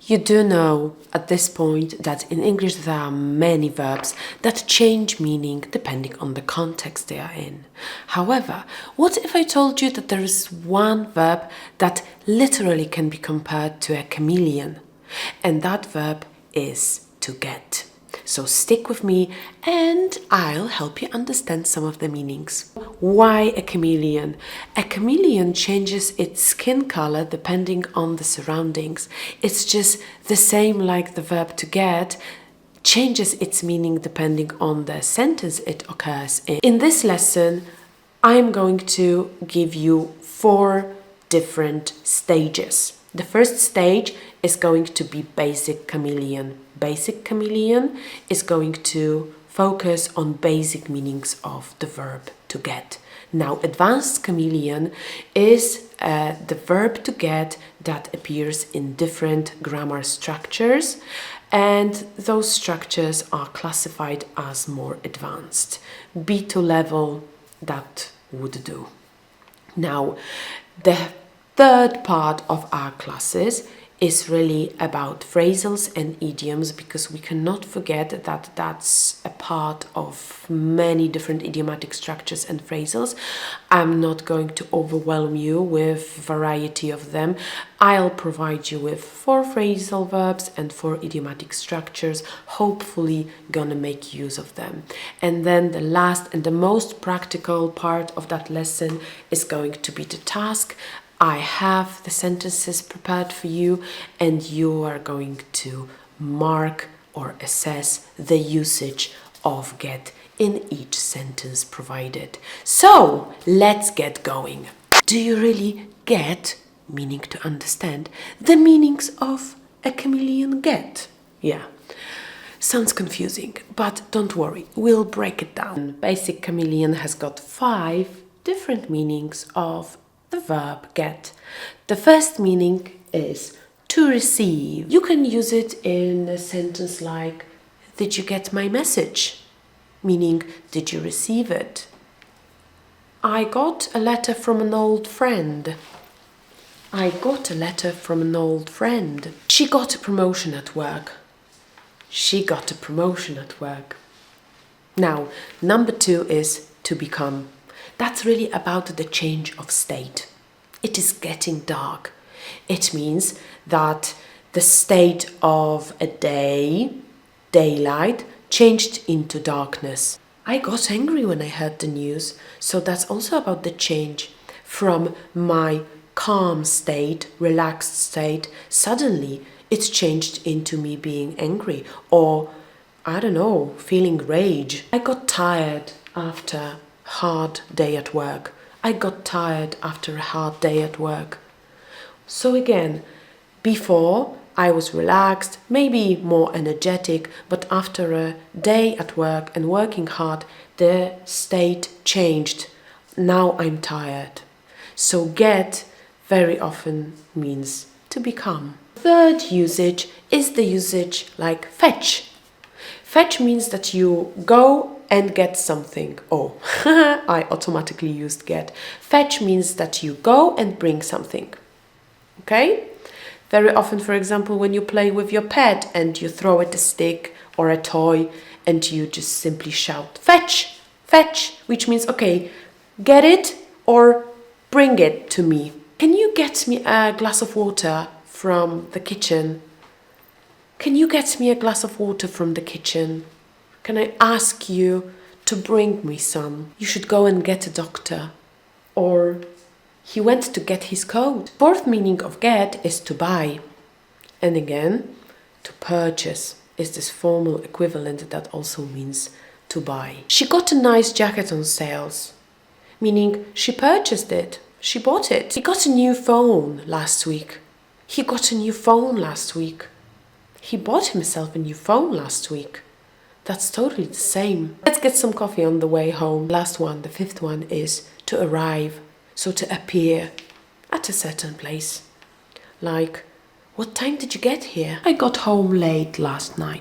You do know at this point that in English there are many verbs that change meaning depending on the context they are in. However, what if I told you that there is one verb that literally can be compared to a chameleon? And that verb is to get. So stick with me and I'll help you understand some of the meanings. Why a chameleon? A chameleon changes its skin color depending on the surroundings. It's just the same like the verb to get changes its meaning depending on the sentence it occurs in. In this lesson, I'm going to give you 4 different stages. The first stage is going to be basic chameleon. Basic chameleon is going to focus on basic meanings of the verb to get. Now, advanced chameleon is the verb to get that appears in different grammar structures, and those structures are classified as more advanced. B2 level, that would do. Now, the third part of our classes is really about phrasals and idioms, because we cannot forget that that's a part of many different idiomatic structures and phrasals. I'm not going to overwhelm you with variety of them. I'll provide you with 4 phrasal verbs and 4 idiomatic structures, hopefully gonna make use of them. And then the last and the most practical part of that lesson is going to be the task. I have the sentences prepared for you and you are going to mark or assess the usage of get in each sentence provided. So let's get going. Do you really get, meaning to understand, the meanings of a chameleon get? Yeah. Sounds confusing, but don't worry, we'll break it down. Basic chameleon has got 5 different meanings of the verb get. The first meaning is to receive. You can use it in a sentence like, did you get my message? Meaning, did you receive it? I got a letter from an old friend. I got a letter from an old friend. She got a promotion at work. She got a promotion at work. Now, number 2 is to become. That's really about the change of state. It is getting dark. It means that the state of a day, daylight, changed into darkness. I got angry when I heard the news, so that's also about the change from my calm state, relaxed state. Suddenly, it's changed into me being angry or, I don't know, feeling rage. I got tired after a hard day at work. I got tired after a hard day at work. So again, before I was relaxed, maybe more energetic, but after a day at work and working hard, the state changed. Now I'm tired. So get very often means to become. Third usage is the usage like fetch. Fetch means that you go and get something. Oh, I automatically used get. Fetch means that you go and bring something. Okay? Very often, for example, when you play with your pet and you throw it a stick or a toy and you just simply shout, fetch, fetch, which means, okay, get it or bring it to me. Can you get me a glass of water from the kitchen? Can you get me a glass of water from the kitchen? Can I ask you to bring me some? You should go and get a doctor. Or he went to get his coat. Fourth meaning of get is to buy. And again, to purchase is this formal equivalent that also means to buy. She got a nice jacket on sales, meaning she purchased it. She bought it. He got a new phone last week. He got a new phone last week. He bought himself a new phone last week. That's totally the same. Let's get some coffee on the way home. Last one, the 5th one, is to arrive. So to appear at a certain place. Like, what time did you get here? I got home late last night.